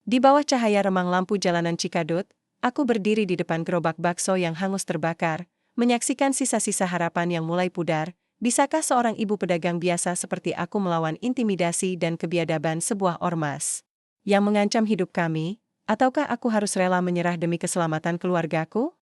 Di bawah cahaya remang lampu jalanan Cikadut, aku berdiri di depan gerobak bakso yang hangus terbakar, menyaksikan sisa-sisa harapan yang mulai pudar. Bisakah seorang ibu pedagang biasa seperti aku melawan intimidasi dan kebiadaban sebuah ormas yang mengancam hidup kami, ataukah aku harus rela menyerah demi keselamatan keluargaku?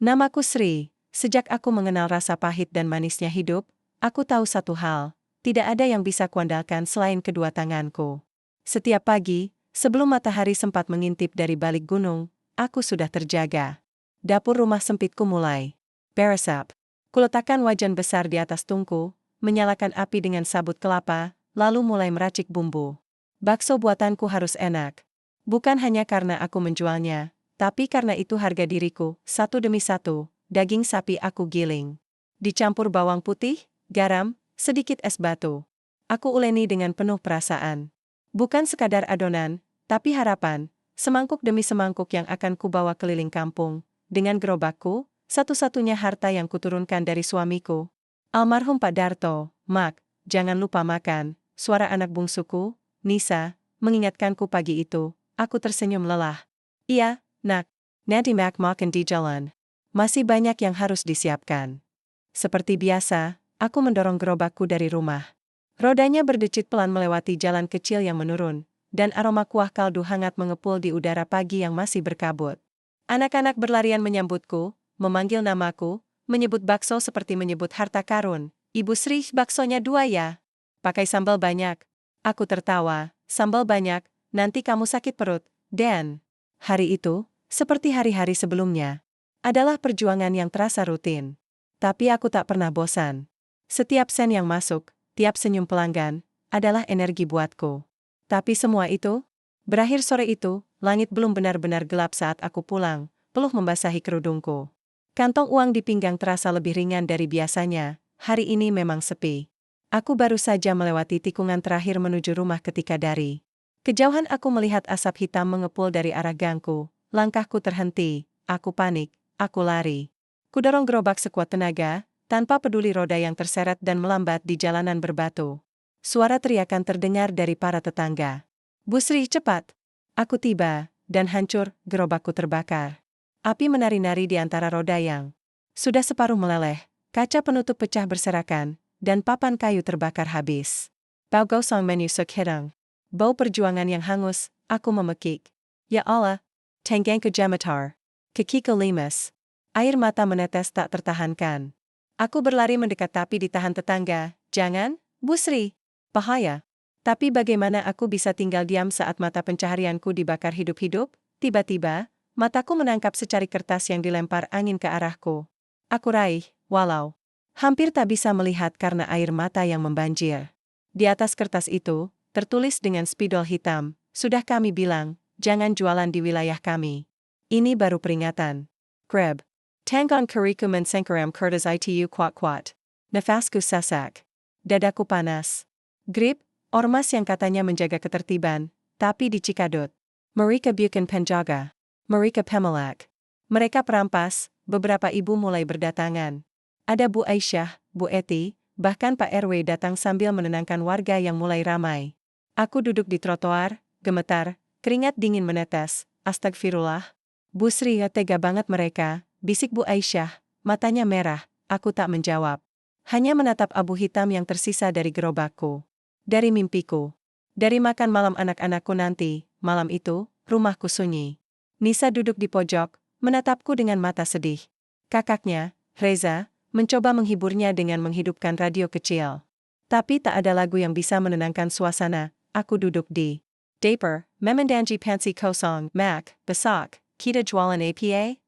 Namaku Sri. Sejak aku mengenal rasa pahit dan manisnya hidup, aku tahu satu hal, tidak ada yang bisa kuandalkan selain kedua tanganku. Setiap pagi, sebelum matahari sempat mengintip dari balik gunung, aku sudah terjaga. Dapur rumah sempitku mulai beresap. Kuletakkan wajan besar di atas tungku, menyalakan api dengan sabut kelapa, lalu mulai meracik bumbu. Bakso buatanku harus enak. Bukan hanya karena aku menjualnya, tapi karena itu harga diriku, satu demi satu, daging sapi aku giling. Dicampur bawang putih, garam, sedikit es batu. Aku uleni dengan penuh perasaan. Bukan sekadar adonan, tapi harapan, semangkuk demi semangkuk yang akan kubawa keliling kampung, dengan gerobakku, satu-satunya harta yang kuturunkan dari suamiku. Almarhum Pak Darto. Mak, jangan lupa makan, suara anak bungsuku, Nisa, mengingatkanku pagi itu. Aku tersenyum lelah. Iya, nak, nanti Mac makan di jalan. Masih banyak yang harus disiapkan. Seperti biasa, aku mendorong gerobakku dari rumah. Rodanya berdecit pelan melewati jalan kecil yang menurun, dan aroma kuah kaldu hangat mengepul di udara pagi yang masih berkabut. Anak-anak berlarian menyambutku, memanggil namaku, menyebut bakso seperti menyebut harta karun. Ibu Sri, baksonya 2 ya? Pakai sambal banyak. Aku tertawa, sambal banyak, nanti kamu sakit perut, Dan. Hari itu, seperti hari-hari sebelumnya, adalah perjuangan yang terasa rutin. Tapi aku tak pernah bosan. Setiap sen yang masuk, tiap senyum pelanggan, adalah energi buatku. Tapi semua itu, berakhir sore itu, langit belum benar-benar gelap saat aku pulang, peluh membasahi kerudungku. Kantong uang di pinggang terasa lebih ringan dari biasanya, hari ini memang sepi. Aku baru saja melewati tikungan terakhir menuju rumah ketika dari kejauhan aku melihat asap hitam mengepul dari arah gangku, langkahku terhenti, aku panik, aku lari. Kudorong gerobak sekuat tenaga, tanpa peduli roda yang terseret dan melambat di jalanan berbatu. Suara teriakan terdengar dari para tetangga. Bu Sri, cepat! Aku tiba, dan hancur, gerobakku terbakar. Api menari-nari di antara roda yang sudah separuh meleleh, kaca penutup pecah berserakan, dan papan kayu terbakar habis. Bau gosong menusuk hidung. Bau perjuangan yang hangus, aku memekik. Ya Allah, tanggangku jamatar. Kakiku limas. Air mata menetes tak tertahankan. Aku berlari mendekat tapi ditahan tetangga. Jangan, Bu Sri. Bahaya. Tapi bagaimana aku bisa tinggal diam saat mata pencaharianku dibakar hidup-hidup? Tiba-tiba, mataku menangkap secari kertas yang dilempar angin ke arahku. Aku raih, walau hampir tak bisa melihat karena air mata yang membanjir. Di atas kertas itu, tertulis dengan spidol hitam, sudah kami bilang, jangan jualan di wilayah kami. Ini baru peringatan. Kreb. Tanggon keriku mensengkeram kertas itu kuat-kuat. Nafasku sesak. Dadaku panas. Grip, ormas yang katanya menjaga ketertiban, tapi di Cikadut. Mereka bukan penjaga. Mereka pemalak. Mereka perampas, beberapa ibu mulai berdatangan. Ada Bu Aisyah, Bu Eti, bahkan Pak RW datang sambil menenangkan warga yang mulai ramai. Aku duduk di trotoar, gemetar, keringat dingin menetes, astagfirullah. Bu Sri, tega banget mereka, bisik Bu Aisyah, matanya merah, aku tak menjawab. Hanya menatap abu hitam yang tersisa dari gerobakku. Dari mimpiku. Dari makan malam anak-anakku nanti, malam itu, rumahku sunyi. Nisa duduk di pojok, menatapku dengan mata sedih. Kakaknya, Reza, mencoba menghiburnya dengan menghidupkan radio kecil. Tapi tak ada lagu yang bisa menenangkan suasana. Aku duduk di Daper, memendangi pensi kosong, Mac, besak, kita jualan APA?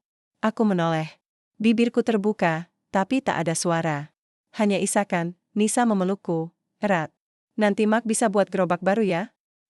Aku menoleh. Bibirku terbuka, tapi tak ada suara. Hanya isakan, Nisa memelukku, erat. Nanti Mak bisa buat gerobak baru ya?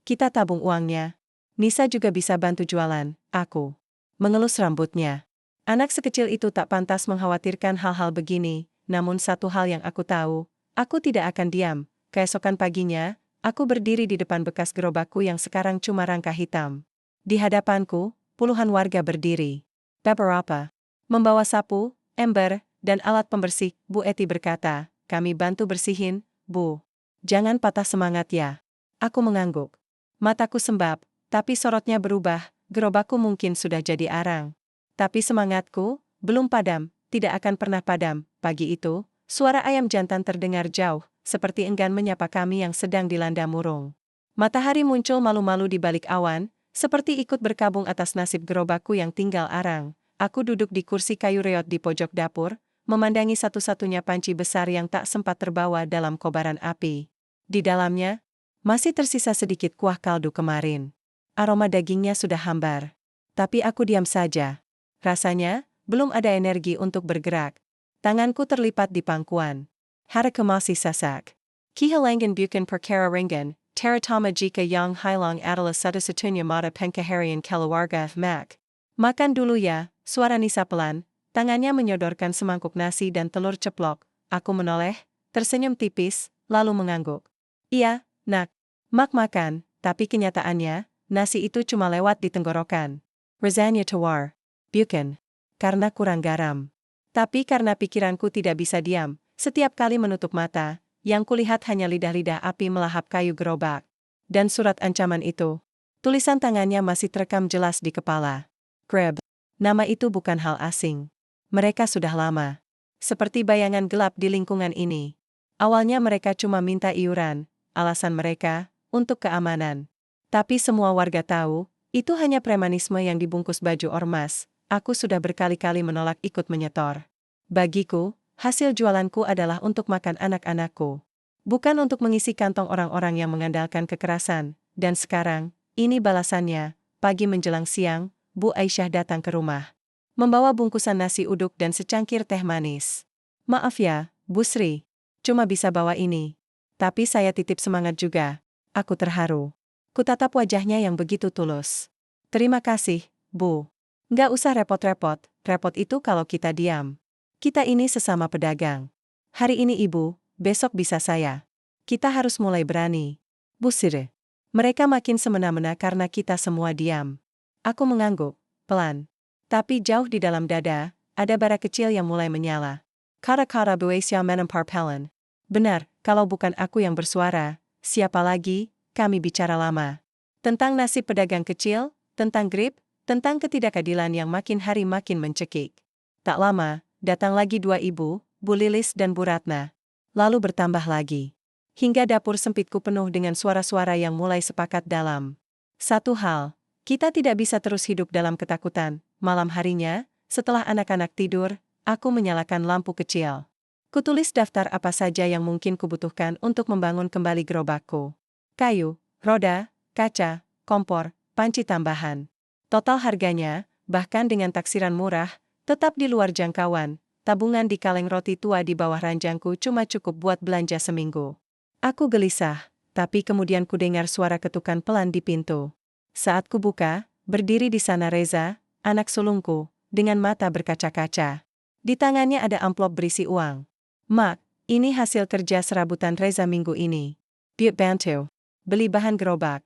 Kita tabung uangnya. Nisa juga bisa bantu jualan, aku mengelus rambutnya. Anak sekecil itu tak pantas mengkhawatirkan hal-hal begini, namun satu hal yang aku tahu, aku tidak akan diam. Keesokan paginya, aku berdiri di depan bekas gerobakku yang sekarang cuma rangka hitam. Di hadapanku, puluhan warga berdiri. Beberapa membawa sapu, ember, dan alat pembersih. Bu Eti berkata, kami bantu bersihin, Bu. Jangan patah semangat ya. Aku mengangguk. Mataku sembab, Tapi sorotnya berubah, gerobakku mungkin sudah jadi arang. Tapi semangatku belum padam, tidak akan pernah padam. Pagi itu, suara ayam jantan terdengar jauh, seperti enggan menyapa kami yang sedang dilanda murung. Matahari muncul malu-malu di balik awan, seperti ikut berkabung atas nasib gerobakku yang tinggal arang. Aku duduk di kursi kayu reot di pojok dapur, memandangi satu-satunya panci besar yang tak sempat terbawa dalam kobaran api. Di dalamnya, masih tersisa sedikit kuah kaldu kemarin. Aroma dagingnya sudah hambar. Tapi aku diam saja. Rasanya, belum ada energi untuk bergerak. Tanganku terlipat di pangkuan. Hataku masih sesak. Kehilangan bukan perkara ringan, terutama jika yang hilang adalah satu-satunya mata pencaharian keluarga Mac. Makan dulu ya, suara Nisa pelan. Tangannya menyodorkan semangkuk nasi dan telur ceplok. Aku menoleh, tersenyum tipis, lalu mengangguk. Iya, nak. Mak makan, tapi kenyataannya, nasi itu cuma lewat di tenggorokan. Rasanya tawar. Bukan. Karena kurang garam. Tapi karena pikiranku tidak bisa diam, setiap kali menutup mata, yang kulihat hanya lidah-lidah api melahap kayu gerobak. Dan surat ancaman itu. Tulisan tangannya masih terekam jelas di kepala. Grab. Nama itu bukan hal asing. Mereka sudah lama. Seperti bayangan gelap di lingkungan ini. Awalnya mereka cuma minta iuran, alasan mereka, untuk keamanan. Tapi semua warga tahu, itu hanya premanisme yang dibungkus baju ormas. Aku sudah berkali-kali menolak ikut menyetor. Bagiku, hasil jualanku adalah untuk makan anak-anakku. Bukan untuk mengisi kantong orang-orang yang mengandalkan kekerasan. Dan sekarang, ini balasannya. Pagi menjelang siang, Bu Aisyah datang ke rumah. Membawa bungkusan nasi uduk dan secangkir teh manis. Maaf ya, Bu Sri. Cuma bisa bawa ini. Tapi saya titip semangat juga. Aku terharu. Kutatap wajahnya yang begitu tulus. Terima kasih, Bu. Nggak usah repot-repot, repot itu kalau kita diam. Kita ini sesama pedagang. Hari ini Ibu, besok bisa saya. Kita harus mulai berani. Bu Sri. Mereka makin semena-mena karena kita semua diam. Aku mengangguk, pelan. Tapi jauh di dalam dada, ada bara kecil yang mulai menyala. Kata-kata Bu Aisyah menempar pelan. Benar, kalau bukan aku yang bersuara, siapa lagi? Kami bicara lama. Tentang nasib pedagang kecil, tentang grip, tentang ketidakadilan yang makin hari makin mencekik. Tak lama, datang lagi dua ibu, Bu Lilis dan Bu Ratna. Lalu bertambah lagi. Hingga dapur sempitku penuh dengan suara-suara yang mulai sepakat dalam. Satu hal, kita tidak bisa terus hidup dalam ketakutan. Malam harinya, setelah anak-anak tidur, aku menyalakan lampu kecil. Kutulis daftar apa saja yang mungkin kubutuhkan untuk membangun kembali gerobakku. Kayu, roda, kaca, kompor, panci tambahan. Total harganya, bahkan dengan taksiran murah, tetap di luar jangkauan. Tabungan di kaleng roti tua di bawah ranjangku cuma cukup buat belanja seminggu. Aku gelisah, tapi kemudian kudengar suara ketukan pelan di pintu. Saat kubuka, berdiri di sana Reza, anak sulungku, dengan mata berkaca-kaca. Di tangannya ada amplop berisi uang. Mak, ini hasil kerja serabutan Reza minggu ini. Biut bantu. Beli bahan gerobak.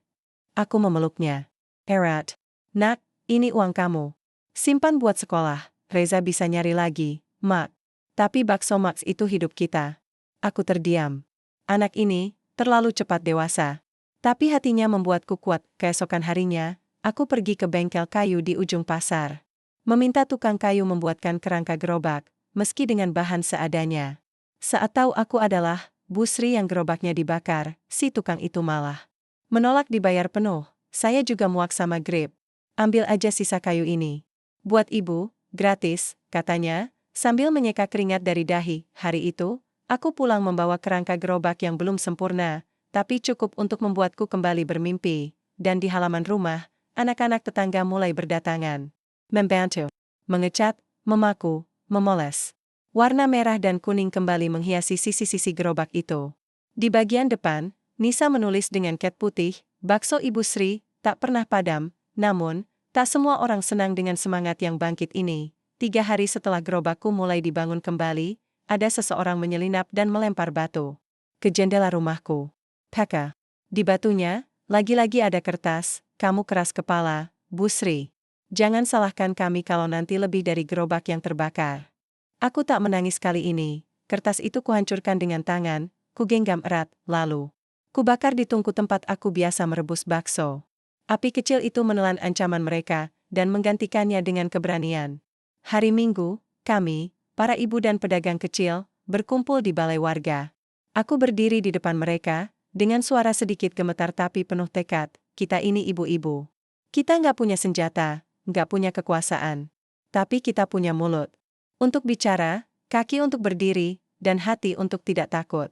Aku memeluknya. Erat. Nak, ini uang kamu. Simpan buat sekolah. Reza bisa nyari lagi, Mak. Tapi bakso Max itu hidup kita. Aku terdiam. Anak ini, terlalu cepat dewasa. Tapi hatinya membuatku kuat. Keesokan harinya, aku pergi ke bengkel kayu di ujung pasar. Meminta tukang kayu membuatkan kerangka gerobak, meski dengan bahan seadanya. Saat tahu aku adalah Bu Sri yang gerobaknya dibakar, si tukang itu malah menolak dibayar penuh. Saya juga muak sama grip. Ambil aja sisa kayu ini. Buat ibu, gratis, katanya, sambil menyeka keringat dari dahi. Hari itu, aku pulang membawa kerangka gerobak yang belum sempurna, tapi cukup untuk membuatku kembali bermimpi. Dan di halaman rumah, anak-anak tetangga mulai berdatangan. Membantu. Mengecat, memaku, memoles. Warna merah dan kuning kembali menghiasi sisi-sisi gerobak itu. Di bagian depan, Nisa menulis dengan cat putih, bakso Ibu Sri, tak pernah padam, namun, tak semua orang senang dengan semangat yang bangkit ini. 3 hari setelah gerobakku mulai dibangun kembali, ada seseorang menyelinap dan melempar batu ke jendela rumahku. Peka. Di batunya, lagi-lagi ada kertas, kamu keras kepala, Bu Sri. Jangan salahkan kami kalau nanti lebih dari gerobak yang terbakar. Aku tak menangis kali ini, kertas itu kuhancurkan dengan tangan, kugenggam erat, lalu kubakar di tungku tempat aku biasa merebus bakso. Api kecil itu menelan ancaman mereka, dan menggantikannya dengan keberanian. Hari Minggu, kami, para ibu dan pedagang kecil, berkumpul di balai warga. Aku berdiri di depan mereka, dengan suara sedikit gemetar tapi penuh tekad, kita ini ibu-ibu. Kita nggak punya senjata, nggak punya kekuasaan. Tapi kita punya mulut. Untuk bicara, kaki untuk berdiri, dan hati untuk tidak takut.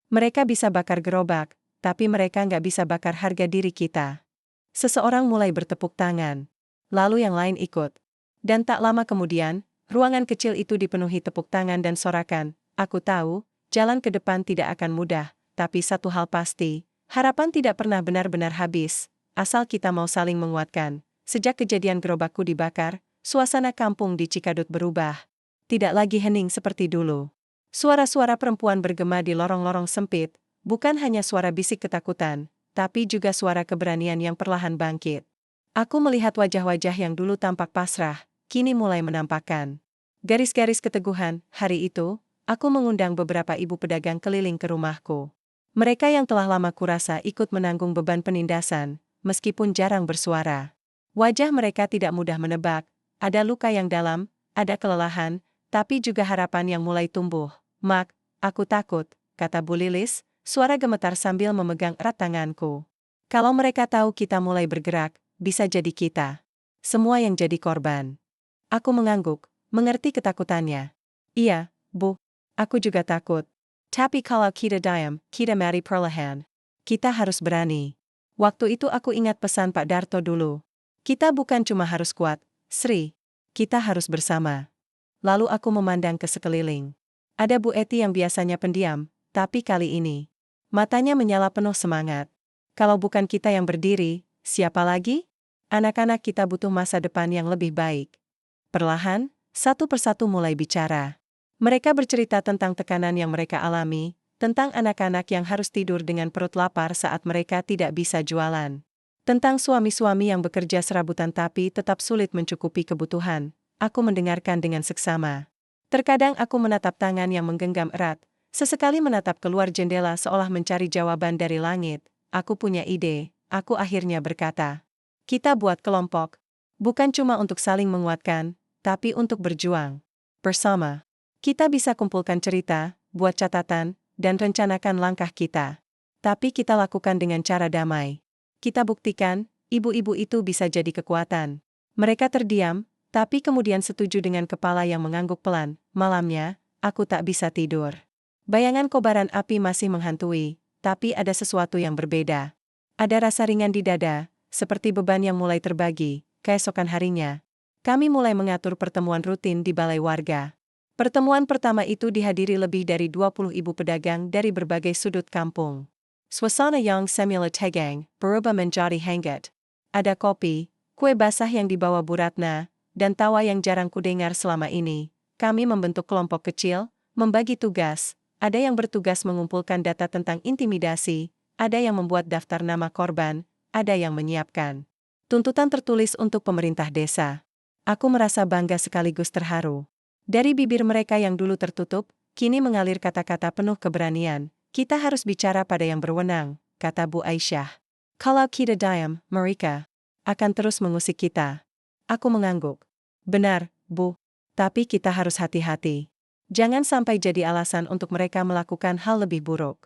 Mereka bisa bakar gerobak, tapi mereka nggak bisa bakar harga diri kita. Seseorang mulai bertepuk tangan. Lalu yang lain ikut. Dan tak lama kemudian, ruangan kecil itu dipenuhi tepuk tangan dan sorakan. Aku tahu, jalan ke depan tidak akan mudah, tapi satu hal pasti, harapan tidak pernah benar-benar habis, asal kita mau saling menguatkan. Sejak kejadian gerobakku dibakar, suasana kampung di Cikadut berubah. Tidak lagi hening seperti dulu. Suara-suara perempuan bergema di lorong-lorong sempit, bukan hanya suara bisik ketakutan, tapi juga suara keberanian yang perlahan bangkit. Aku melihat wajah-wajah yang dulu tampak pasrah, kini mulai menampakkan garis-garis keteguhan. Hari itu, aku mengundang beberapa ibu pedagang keliling ke rumahku. Mereka yang telah lama kurasa ikut menanggung beban penindasan, meskipun jarang bersuara. Wajah mereka tidak mudah menebak, ada luka yang dalam, ada kelelahan, tapi juga harapan yang mulai tumbuh. Mak, aku takut, kata Bu Lilis, suara gemetar sambil memegang erat tanganku. Kalau mereka tahu kita mulai bergerak, bisa jadi kita semua yang jadi korban. Aku mengangguk, mengerti ketakutannya. Iya, Bu, aku juga takut. Tapi kalau kita diam, kita mati perlahan. Kita harus berani. Waktu itu aku ingat pesan Pak Darto dulu. Kita bukan cuma harus kuat, Sri. Kita harus bersama. Lalu aku memandang ke sekeliling. Ada Bu Eti yang biasanya pendiam, tapi kali ini matanya menyala penuh semangat. Kalau bukan kita yang berdiri, siapa lagi? Anak-anak kita butuh masa depan yang lebih baik. Perlahan, satu persatu mulai bicara. Mereka bercerita tentang tekanan yang mereka alami, tentang anak-anak yang harus tidur dengan perut lapar saat mereka tidak bisa jualan. Tentang suami-suami yang bekerja serabutan tapi tetap sulit mencukupi kebutuhan. Aku mendengarkan dengan seksama. Terkadang aku menatap tangan yang menggenggam erat, sesekali menatap keluar jendela seolah mencari jawaban dari langit. Aku punya ide, aku akhirnya berkata. Kita buat kelompok. Bukan cuma untuk saling menguatkan, tapi untuk berjuang. Bersama. Kita bisa kumpulkan cerita, buat catatan, dan rencanakan langkah kita. Tapi kita lakukan dengan cara damai. Kita buktikan, ibu-ibu itu bisa jadi kekuatan. Mereka terdiam, tapi kemudian setuju dengan kepala yang mengangguk pelan. Malamnya, aku tak bisa tidur. Bayangan kobaran api masih menghantui, tapi ada sesuatu yang berbeda. Ada rasa ringan di dada, seperti beban yang mulai terbagi. Keesokan harinya, kami mulai mengatur pertemuan rutin di balai warga. Pertemuan pertama itu dihadiri lebih dari 20 ibu pedagang dari berbagai sudut kampung. Suasana yang semula tegang, berubah menjadi hangat. Ada kopi, kue basah yang dibawa Bu Ratna, dan tawa yang jarang kudengar selama ini. Kami membentuk kelompok kecil, membagi tugas. Ada yang bertugas mengumpulkan data tentang intimidasi, ada yang membuat daftar nama korban, ada yang menyiapkan tuntutan tertulis untuk pemerintah desa. Aku merasa bangga sekaligus terharu. Dari bibir mereka yang dulu tertutup, kini mengalir kata-kata penuh keberanian. Kita harus bicara pada yang berwenang, kata Bu Aisyah. Kalau kita diam, mereka akan terus mengusik kita. Aku mengangguk. Benar, Bu. Tapi kita harus hati-hati. Jangan sampai jadi alasan untuk mereka melakukan hal lebih buruk.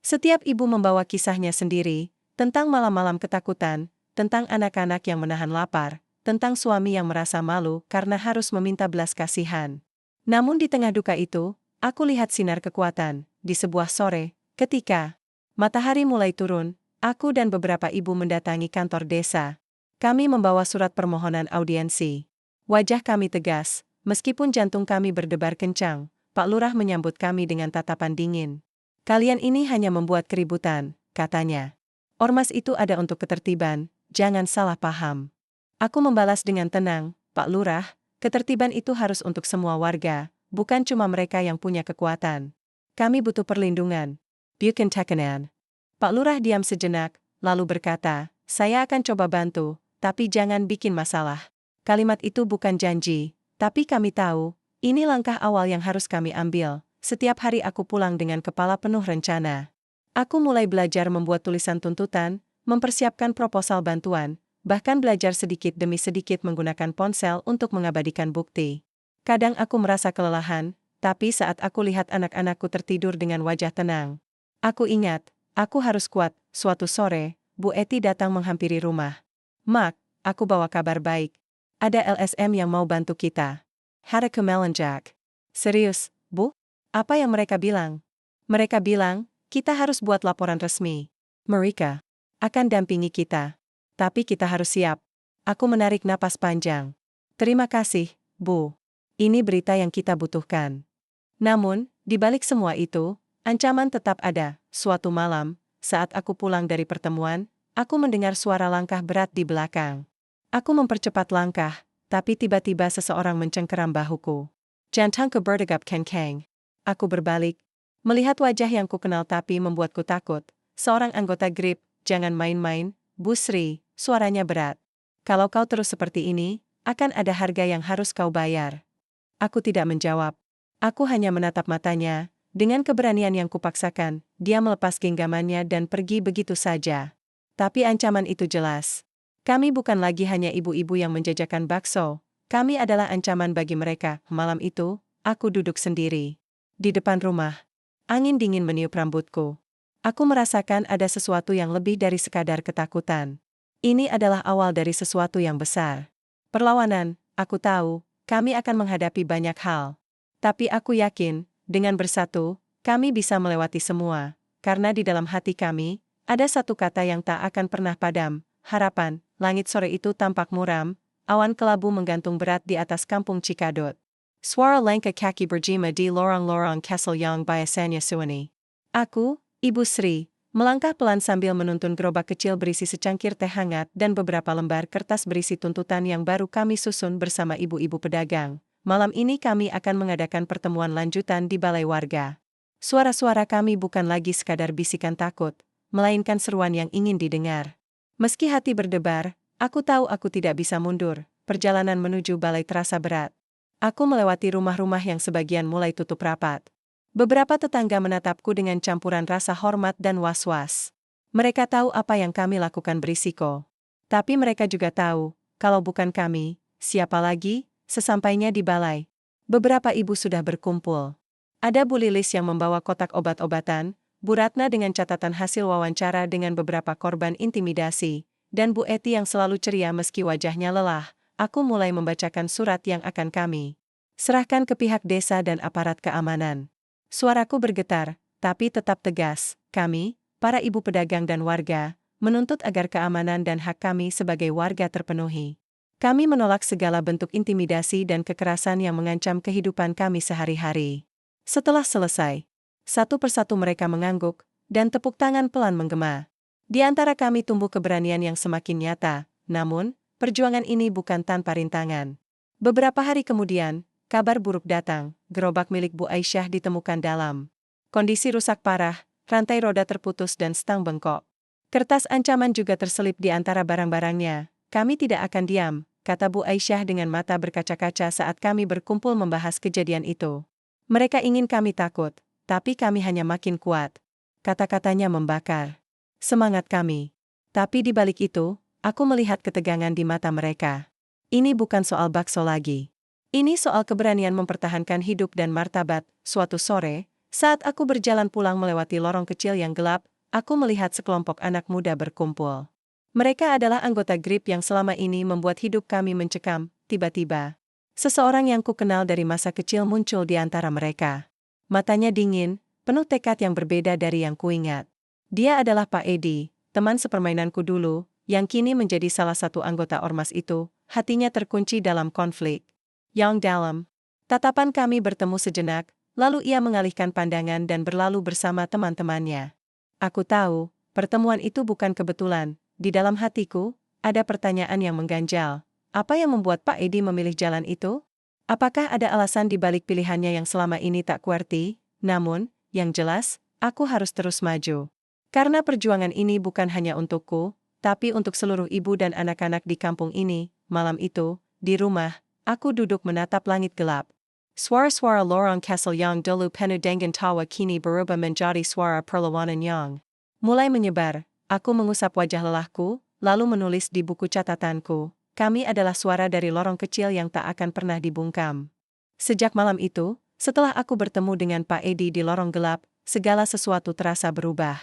Setiap ibu membawa kisahnya sendiri, tentang malam-malam ketakutan, tentang anak-anak yang menahan lapar, tentang suami yang merasa malu karena harus meminta belas kasihan. Namun di tengah duka itu, aku lihat sinar kekuatan. Di sebuah sore, ketika matahari mulai turun, aku dan beberapa ibu mendatangi kantor desa. Kami membawa surat permohonan audiensi. Wajah kami tegas, meskipun jantung kami berdebar kencang. Pak Lurah menyambut kami dengan tatapan dingin. Kalian ini hanya membuat keributan, katanya. Ormas itu ada untuk ketertiban, jangan salah paham. Aku membalas dengan tenang, Pak Lurah, ketertiban itu harus untuk semua warga, bukan cuma mereka yang punya kekuatan. Kami butuh perlindungan. Bukan tekanan. Pak Lurah diam sejenak, lalu berkata, saya akan coba bantu, tapi jangan bikin masalah. Kalimat itu bukan janji, tapi kami tahu, ini langkah awal yang harus kami ambil. Setiap hari aku pulang dengan kepala penuh rencana. Aku mulai belajar membuat tulisan tuntutan, mempersiapkan proposal bantuan, bahkan belajar sedikit demi sedikit menggunakan ponsel untuk mengabadikan bukti. Kadang aku merasa kelelahan, tapi saat aku lihat anak-anakku tertidur dengan wajah tenang, aku ingat, aku harus kuat. Suatu sore, Bu Eti datang menghampiri rumah. "Mak, aku bawa kabar baik. Ada LSM yang mau bantu kita." Had a Jack. "Serius, Bu? Apa yang mereka bilang?" "Mereka bilang, kita harus buat laporan resmi. Mereka akan dampingi kita. Tapi kita harus siap." Aku menarik napas panjang. "Terima kasih, Bu. Ini berita yang kita butuhkan." Namun, di balik semua itu, ancaman tetap ada. Suatu malam, saat aku pulang dari pertemuan, aku mendengar suara langkah berat di belakang. Aku mempercepat langkah, tapi tiba-tiba seseorang mencengkeram bahuku. Jantungku berdegup kencang. Aku berbalik, melihat wajah yang kukenal tapi membuatku takut. Seorang anggota GRIP. "Jangan main-main, Bu Sri," suaranya berat. "Kalau kau terus seperti ini, akan ada harga yang harus kau bayar." Aku tidak menjawab. Aku hanya menatap matanya. Dengan keberanian yang kupaksakan, dia melepas genggamannya dan pergi begitu saja. Tapi ancaman itu jelas. Kami bukan lagi hanya ibu-ibu yang menjajakan bakso. Kami adalah ancaman bagi mereka. Malam itu, aku duduk sendiri di depan rumah. Angin dingin meniup rambutku. Aku merasakan ada sesuatu yang lebih dari sekadar ketakutan. Ini adalah awal dari sesuatu yang besar. Perlawanan, aku tahu. Kami akan menghadapi banyak hal. Tapi aku yakin, dengan bersatu, kami bisa melewati semua. Karena di dalam hati kami, ada satu kata yang tak akan pernah padam, harapan. Langit sore itu tampak muram, awan kelabu menggantung berat di atas kampung Cikadut. Suara langkah kaki berjima di lorong-lorong Castle yang biasanya sunyi. Aku, Ibu Sri, melangkah pelan sambil menuntun gerobak kecil berisi secangkir teh hangat dan beberapa lembar kertas berisi tuntutan yang baru kami susun bersama ibu-ibu pedagang. Malam ini kami akan mengadakan pertemuan lanjutan di balai warga. Suara-suara kami bukan lagi sekadar bisikan takut, melainkan seruan yang ingin didengar. Meski hati berdebar, aku tahu aku tidak bisa mundur. Perjalanan menuju balai terasa berat. Aku melewati rumah-rumah yang sebagian mulai tutup rapat. Beberapa tetangga menatapku dengan campuran rasa hormat dan was-was. Mereka tahu apa yang kami lakukan berisiko. Tapi mereka juga tahu, kalau bukan kami, siapa lagi? Sesampainya di balai, beberapa ibu sudah berkumpul. Ada Bu Lilis yang membawa kotak obat-obatan, Bu Ratna dengan catatan hasil wawancara dengan beberapa korban intimidasi, dan Bu Eti yang selalu ceria meski wajahnya lelah. Aku mulai membacakan surat yang akan kami serahkan ke pihak desa dan aparat keamanan. Suaraku bergetar, tapi tetap tegas. Kami, para ibu pedagang dan warga, menuntut agar keamanan dan hak kami sebagai warga terpenuhi. Kami menolak segala bentuk intimidasi dan kekerasan yang mengancam kehidupan kami sehari-hari. Setelah selesai, satu persatu mereka mengangguk, dan tepuk tangan pelan menggema. Di antara kami tumbuh keberanian yang semakin nyata, namun, perjuangan ini bukan tanpa rintangan. Beberapa hari kemudian, kabar buruk datang. Gerobak milik Bu Aisyah ditemukan dalam kondisi rusak parah, rantai roda terputus dan stang bengkok. Kertas ancaman juga terselip di antara barang-barangnya. "Kami tidak akan diam," kata Bu Aisyah dengan mata berkaca-kaca saat kami berkumpul membahas kejadian itu. "Mereka ingin kami takut, tapi kami hanya makin kuat." Kata-katanya membakar semangat kami. Tapi di balik itu, aku melihat ketegangan di mata mereka. Ini bukan soal bakso lagi. Ini soal keberanian mempertahankan hidup dan martabat. Suatu sore, saat aku berjalan pulang melewati lorong kecil yang gelap, aku melihat sekelompok anak muda berkumpul. Mereka adalah anggota GRIP yang selama ini membuat hidup kami mencekam. Tiba-tiba, seseorang yang kukenal dari masa kecil muncul di antara mereka. Matanya dingin, penuh tekad yang berbeda dari yang kuingat. Dia adalah Pak Edi, teman sepermainanku dulu, yang kini menjadi salah satu anggota ormas itu. Hatinya terkunci dalam konflik yang dalam. Tatapan kami bertemu sejenak, lalu ia mengalihkan pandangan dan berlalu bersama teman-temannya. Aku tahu, pertemuan itu bukan kebetulan. Di dalam hatiku, ada pertanyaan yang mengganjal. Apa yang membuat Pak Edi memilih jalan itu? Apakah ada alasan di balik pilihannya yang selama ini tak kuarti? Namun, yang jelas, aku harus terus maju. Karena perjuangan ini bukan hanya untukku, tapi untuk seluruh ibu dan anak-anak di kampung ini. Malam itu, di rumah, aku duduk menatap langit gelap. Suara-suara lorong Castle yang dulu penuh dengan tawa kini berubah menjadi suara perlawanan yang mulai menyebar. Aku mengusap wajah lelahku, lalu menulis di buku catatanku, kami adalah suara dari lorong kecil yang tak akan pernah dibungkam. Sejak malam itu, setelah aku bertemu dengan Pak Edi di lorong gelap, segala sesuatu terasa berubah.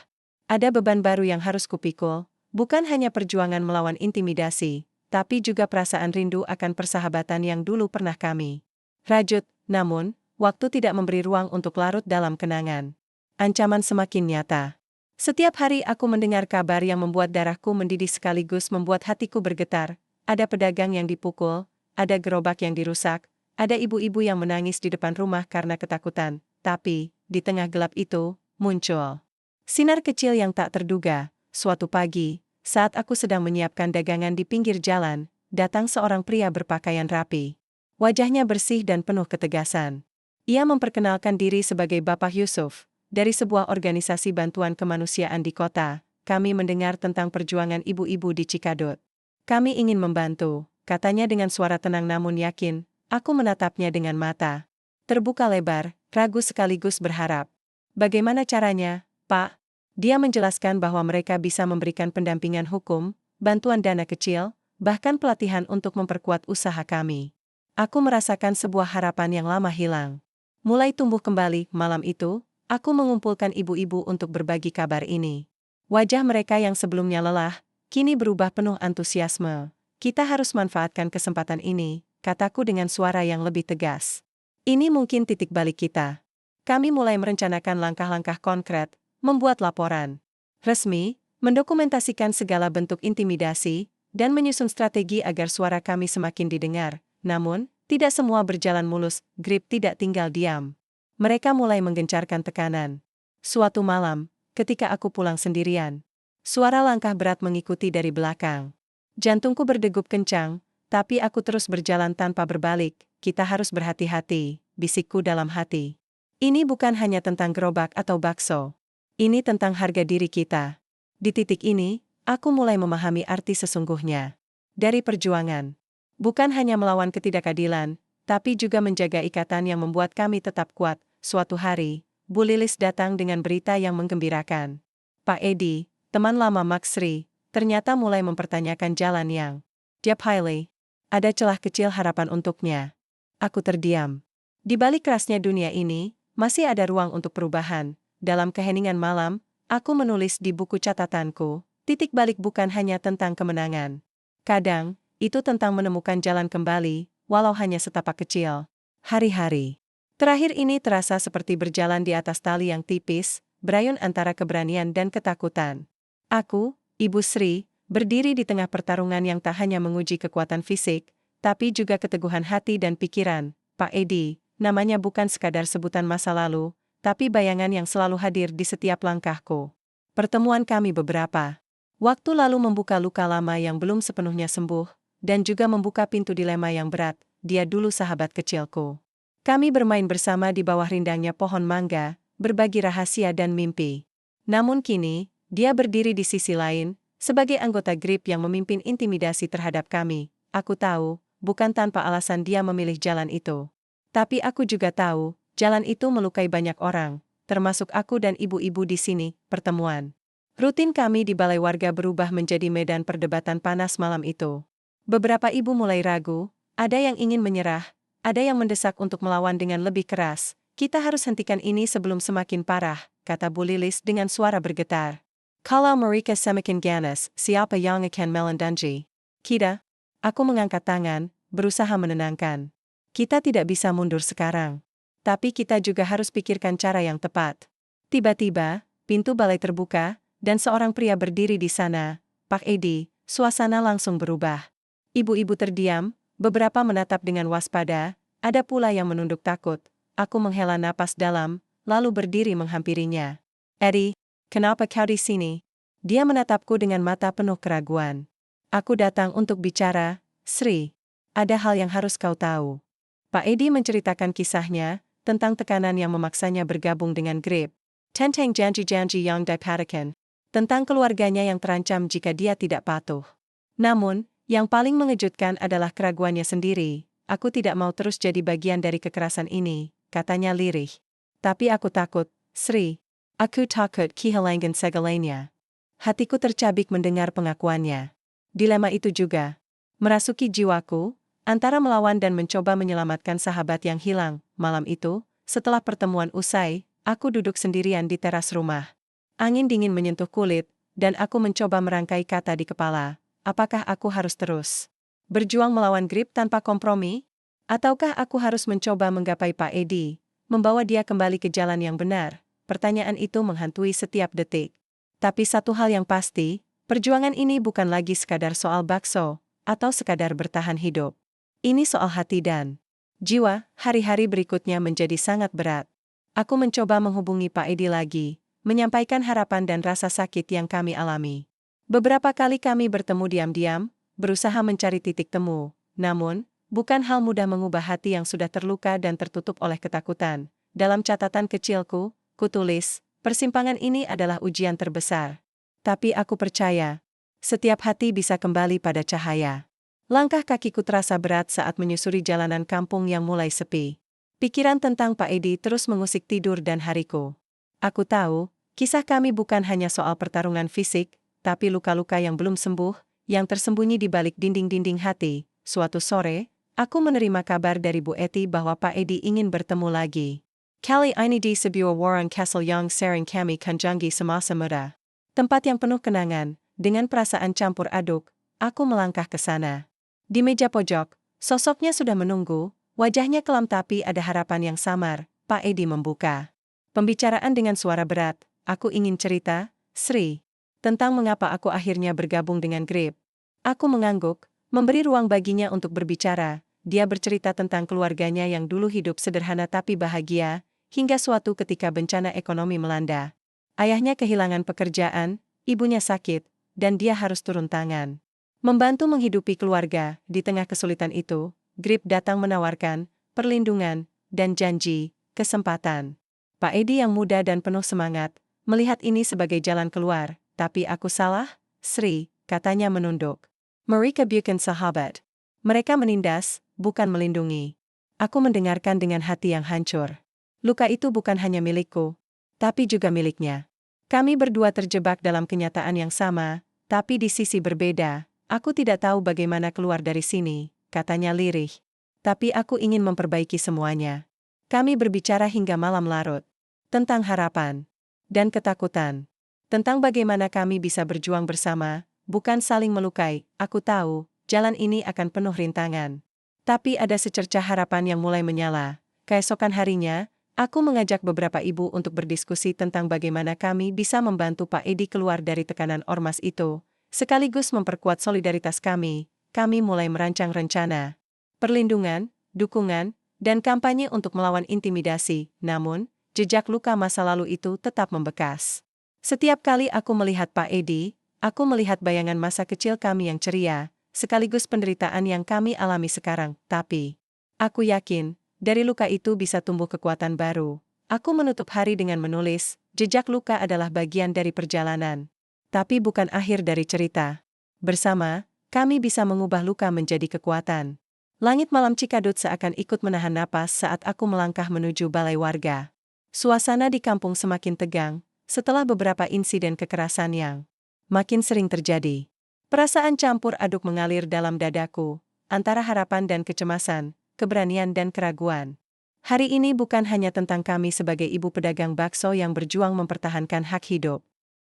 Ada beban baru yang harus kupikul, bukan hanya perjuangan melawan intimidasi, tapi juga perasaan rindu akan persahabatan yang dulu pernah kami rajut. Namun, waktu tidak memberi ruang untuk larut dalam kenangan. Ancaman semakin nyata. Setiap hari aku mendengar kabar yang membuat darahku mendidih sekaligus membuat hatiku bergetar. Ada pedagang yang dipukul, ada gerobak yang dirusak, ada ibu-ibu yang menangis di depan rumah karena ketakutan. Tapi, di tengah gelap itu, muncul sinar kecil yang tak terduga. Suatu pagi, saat aku sedang menyiapkan dagangan di pinggir jalan, datang seorang pria berpakaian rapi. Wajahnya bersih dan penuh ketegasan. Ia memperkenalkan diri sebagai Bapak Yusuf, dari sebuah organisasi bantuan kemanusiaan di kota. Kami mendengar tentang perjuangan ibu-ibu di Cikadut. Kami ingin membantu, katanya dengan suara tenang namun yakin. Aku menatapnya dengan mata terbuka lebar, ragu sekaligus berharap. Bagaimana caranya, Pak? Dia menjelaskan bahwa mereka bisa memberikan pendampingan hukum, bantuan dana kecil, bahkan pelatihan untuk memperkuat usaha kami. Aku merasakan sebuah harapan yang lama hilang mulai tumbuh kembali. Malam itu, aku mengumpulkan ibu-ibu untuk berbagi kabar ini. Wajah mereka yang sebelumnya lelah, kini berubah penuh antusiasme. Kita harus manfaatkan kesempatan ini, kataku dengan suara yang lebih tegas. Ini mungkin titik balik kita. Kami mulai merencanakan langkah-langkah konkret, membuat laporan resmi, mendokumentasikan segala bentuk intimidasi, dan menyusun strategi agar suara kami semakin didengar. Namun, tidak semua berjalan mulus. Grip tidak tinggal diam. Mereka mulai menggencarkan tekanan. Suatu malam, ketika aku pulang sendirian, suara langkah berat mengikuti dari belakang. Jantungku berdegup kencang, tapi aku terus berjalan tanpa berbalik. Kita harus berhati-hati, bisikku dalam hati. Ini bukan hanya tentang gerobak atau bakso. Ini tentang harga diri kita. Di titik ini, aku mulai memahami arti sesungguhnya dari perjuangan. Bukan hanya melawan ketidakadilan, tapi juga menjaga ikatan yang membuat kami tetap kuat. Suatu hari, Bu Lilis datang dengan berita yang menggembirakan. Pak Edi, teman lama Max Sri, ternyata mulai mempertanyakan jalan yang Diap Hailey. Ada celah kecil harapan untuknya. Aku terdiam. Di balik kerasnya dunia ini, masih ada ruang untuk perubahan. Dalam keheningan malam, aku menulis di buku catatanku, titik balik bukan hanya tentang kemenangan. Kadang, itu tentang menemukan jalan kembali, walau hanya setapak kecil. Hari-hari terakhir ini terasa seperti berjalan di atas tali yang tipis, berayun antara keberanian dan ketakutan. Aku, Ibu Sri, berdiri di tengah pertarungan yang tak hanya menguji kekuatan fisik, tapi juga keteguhan hati dan pikiran. Pak Edi, namanya bukan sekadar sebutan masa lalu, tapi bayangan yang selalu hadir di setiap langkahku. Pertemuan kami beberapa waktu lalu membuka luka lama yang belum sepenuhnya sembuh, dan juga membuka pintu dilema yang berat. Dia dulu sahabat kecilku. Kami bermain bersama di bawah rindangnya pohon mangga, berbagi rahasia dan mimpi. Namun kini, dia berdiri di sisi lain, sebagai anggota Grip yang memimpin intimidasi terhadap kami. Aku tahu, bukan tanpa alasan dia memilih jalan itu. Tapi aku juga tahu, jalan itu melukai banyak orang, termasuk aku dan ibu-ibu di sini. Pertemuan rutin kami di balai warga berubah menjadi medan perdebatan panas malam itu. Beberapa ibu mulai ragu, ada yang ingin menyerah, ada yang mendesak untuk melawan dengan lebih keras. Kita harus hentikan ini sebelum semakin parah, kata Bu Lilis dengan suara bergetar. Kalau mereka semakin ganas, siapa yang akan melindungi kita? Aku mengangkat tangan, berusaha menenangkan. Kita tidak bisa mundur sekarang. Tapi kita juga harus pikirkan cara yang tepat. Tiba-tiba, pintu balai terbuka, dan seorang pria berdiri di sana. Pak Edi, suasana langsung berubah. Ibu-ibu terdiam, beberapa menatap dengan waspada, ada pula yang menunduk takut. Aku menghela napas dalam, lalu berdiri menghampirinya. Edi, kenapa kau di sini? Dia menatapku dengan mata penuh keraguan. Aku datang untuk bicara, Sri. Ada hal yang harus kau tahu. Pak Edi menceritakan kisahnya, tentang tekanan yang memaksanya bergabung dengan Grip. Tentang janji-janji yang dipatahkan. Tentang keluarganya yang terancam jika dia tidak patuh. Namun, yang paling mengejutkan adalah keraguannya sendiri. Aku tidak mau terus jadi bagian dari kekerasan ini, katanya lirih. Tapi aku takut, Sri. Aku takut kehilangan segalanya. Hatiku tercabik mendengar pengakuannya. Dilema itu juga merasuki jiwaku, antara melawan dan mencoba menyelamatkan sahabat yang hilang. Malam itu, setelah pertemuan usai, aku duduk sendirian di teras rumah. Angin dingin menyentuh kulit, dan aku mencoba merangkai kata di kepala. Apakah aku harus terus berjuang melawan grip tanpa kompromi? Ataukah aku harus mencoba menggapai Pak Edi, membawa dia kembali ke jalan yang benar? Pertanyaan itu menghantui setiap detik. Tapi satu hal yang pasti, perjuangan ini bukan lagi sekadar soal bakso, atau sekadar bertahan hidup. Ini soal hati dan jiwa. Hari-hari berikutnya menjadi sangat berat. Aku mencoba menghubungi Pak Edi lagi, menyampaikan harapan dan rasa sakit yang kami alami. Beberapa kali kami bertemu diam-diam, berusaha mencari titik temu. Namun, bukan hal mudah mengubah hati yang sudah terluka dan tertutup oleh ketakutan. Dalam catatan kecilku, kutulis, persimpangan ini adalah ujian terbesar. Tapi aku percaya, setiap hati bisa kembali pada cahaya. Langkah kakiku terasa berat saat menyusuri jalanan kampung yang mulai sepi. Pikiran tentang Pak Edi terus mengusik tidur dan hariku. Aku tahu, kisah kami bukan hanya soal pertarungan fisik, tapi luka-luka yang belum sembuh, yang tersembunyi di balik dinding-dinding hati. Suatu sore, aku menerima kabar dari Bu Eti bahwa Pak Edi ingin bertemu lagi. Kali ini di sebuah warung Castle yang sering kami kunjungi semasa muda. Tempat yang penuh kenangan, dengan perasaan campur aduk, aku melangkah ke sana. Di meja pojok, sosoknya sudah menunggu, wajahnya kelam tapi ada harapan yang samar. Pak Edi membuka pembicaraan dengan suara berat. Aku ingin cerita, Sri, tentang mengapa aku akhirnya bergabung dengan Grip. Aku mengangguk, memberi ruang baginya untuk berbicara. Dia bercerita tentang keluarganya yang dulu hidup sederhana tapi bahagia, hingga suatu ketika bencana ekonomi melanda. Ayahnya kehilangan pekerjaan, ibunya sakit, dan dia harus turun tangan membantu menghidupi keluarga. Di tengah kesulitan itu, Grip datang menawarkan perlindungan dan janji kesempatan. Pak Edi yang muda dan penuh semangat melihat ini sebagai jalan keluar. Tapi aku salah, Sri, katanya menunduk. Mereka bukan sahabat. Mereka menindas, bukan melindungi. Aku mendengarkan dengan hati yang hancur. Luka itu bukan hanya milikku, tapi juga miliknya. Kami berdua terjebak dalam kenyataan yang sama, tapi di sisi berbeda. Aku tidak tahu bagaimana keluar dari sini, katanya lirih. Tapi aku ingin memperbaiki semuanya. Kami berbicara hingga malam larut. Tentang harapan dan ketakutan. Tentang bagaimana kami bisa berjuang bersama, bukan saling melukai. Aku tahu, jalan ini akan penuh rintangan. Tapi ada secercah harapan yang mulai menyala. Keesokan harinya, aku mengajak beberapa ibu untuk berdiskusi tentang bagaimana kami bisa membantu Pak Edi keluar dari tekanan ormas itu. Sekaligus memperkuat solidaritas kami mulai merancang rencana perlindungan, dukungan, dan kampanye untuk melawan intimidasi. Namun, jejak luka masa lalu itu tetap membekas. Setiap kali aku melihat Pak Edi, aku melihat bayangan masa kecil kami yang ceria, sekaligus penderitaan yang kami alami sekarang. Tapi, aku yakin, dari luka itu bisa tumbuh kekuatan baru. Aku menutup hari dengan menulis, jejak luka adalah bagian dari perjalanan. Tapi bukan akhir dari cerita. Bersama, kami bisa mengubah luka menjadi kekuatan. Langit malam Cikadut seakan ikut menahan napas saat aku melangkah menuju balai warga. Suasana di kampung semakin tegang, setelah beberapa insiden kekerasan yang makin sering terjadi. Perasaan campur aduk mengalir dalam dadaku, antara harapan dan kecemasan, keberanian dan keraguan. Hari ini bukan hanya tentang kami sebagai ibu pedagang bakso yang berjuang mempertahankan hak hidup.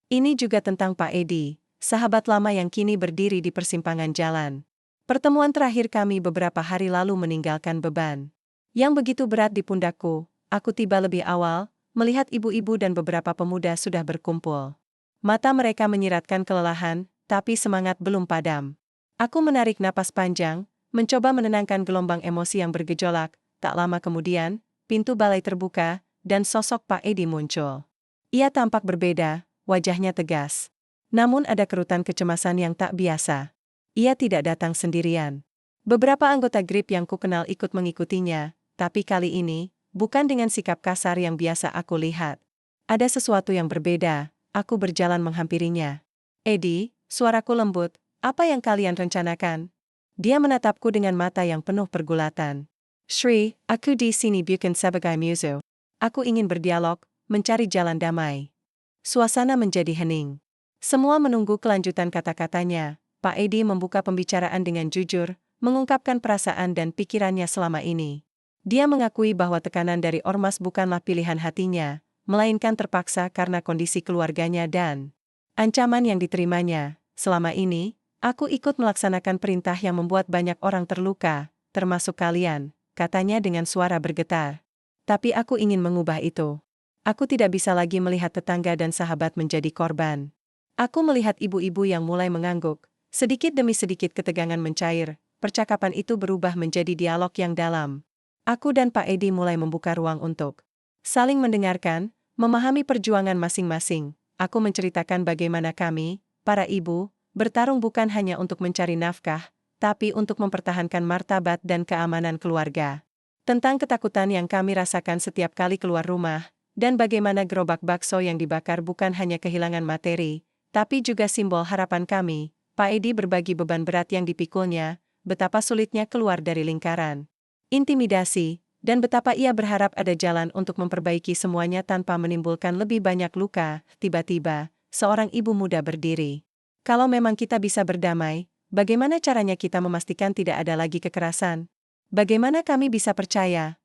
Ini juga tentang Pak Edi, sahabat lama yang kini berdiri di persimpangan jalan. Pertemuan terakhir kami beberapa hari lalu meninggalkan beban yang begitu berat di pundakku. Aku tiba lebih awal, melihat ibu-ibu dan beberapa pemuda sudah berkumpul. Mata mereka menyiratkan kelelahan, tapi semangat belum padam. Aku menarik napas panjang, mencoba menenangkan gelombang emosi yang bergejolak. Tak lama kemudian, pintu balai terbuka, dan sosok Pak Edi muncul. Ia tampak berbeda, wajahnya tegas. Namun ada kerutan kecemasan yang tak biasa. Ia tidak datang sendirian. Beberapa anggota Grip yang kukenal ikut mengikutinya, tapi kali ini, bukan dengan sikap kasar yang biasa aku lihat. Ada sesuatu yang berbeda. Aku berjalan menghampirinya. Edi, suaraku lembut, apa yang kalian rencanakan? Dia menatapku dengan mata yang penuh pergulatan. Sri, aku di sini bukan sebagai musuh. Aku ingin berdialog, mencari jalan damai. Suasana menjadi hening. Semua menunggu kelanjutan kata-katanya, Pak Edi membuka pembicaraan dengan jujur, mengungkapkan perasaan dan pikirannya selama ini. Dia mengakui bahwa tekanan dari ormas bukanlah pilihan hatinya, melainkan terpaksa karena kondisi keluarganya dan ancaman yang diterimanya. Selama ini, aku ikut melaksanakan perintah yang membuat banyak orang terluka, termasuk kalian, katanya dengan suara bergetar. Tapi aku ingin mengubah itu. Aku tidak bisa lagi melihat tetangga dan sahabat menjadi korban. Aku melihat ibu-ibu yang mulai mengangguk. Sedikit demi sedikit ketegangan mencair, percakapan itu berubah menjadi dialog yang dalam. Aku dan Pak Edi mulai membuka ruang untuk saling mendengarkan, memahami perjuangan masing-masing. Aku menceritakan bagaimana kami, para ibu, bertarung bukan hanya untuk mencari nafkah, tapi untuk mempertahankan martabat dan keamanan keluarga. Tentang ketakutan yang kami rasakan setiap kali keluar rumah, dan bagaimana gerobak bakso yang dibakar bukan hanya kehilangan materi, tapi juga simbol harapan kami. Pak Edi berbagi beban berat yang dipikulnya, betapa sulitnya keluar dari lingkaran intimidasi, dan betapa ia berharap ada jalan untuk memperbaiki semuanya tanpa menimbulkan lebih banyak luka. Tiba-tiba, seorang ibu muda berdiri. Kalau memang kita bisa berdamai, bagaimana caranya kita memastikan tidak ada lagi kekerasan? Bagaimana kami bisa percaya?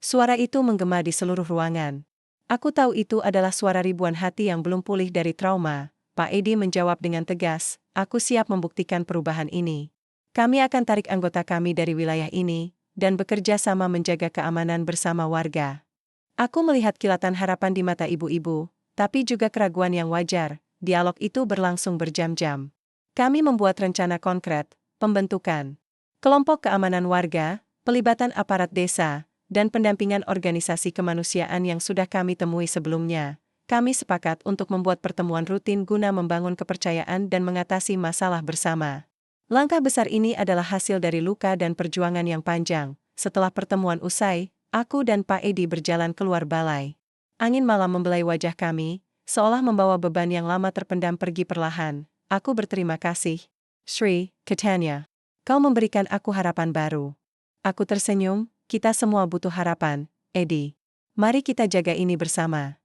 Suara itu menggema di seluruh ruangan. Aku tahu itu adalah suara ribuan hati yang belum pulih dari trauma. Pak Edi menjawab dengan tegas, aku siap membuktikan perubahan ini. Kami akan tarik anggota kami dari wilayah ini, dan bekerja sama menjaga keamanan bersama warga. Aku melihat kilatan harapan di mata ibu-ibu, tapi juga keraguan yang wajar. Dialog itu berlangsung berjam-jam. Kami membuat rencana konkret, pembentukan kelompok keamanan warga, pelibatan aparat desa, dan pendampingan organisasi kemanusiaan yang sudah kami temui sebelumnya. Kami sepakat untuk membuat pertemuan rutin guna membangun kepercayaan dan mengatasi masalah bersama. Langkah besar ini adalah hasil dari luka dan perjuangan yang panjang. Setelah pertemuan usai, aku dan Pak Edi berjalan keluar balai. Angin malam membelai wajah kami, seolah membawa beban yang lama terpendam pergi perlahan. Aku berterima kasih, Sri, Ketanya. Kau memberikan aku harapan baru. Aku tersenyum, kita semua butuh harapan, Edi. Mari kita jaga ini bersama.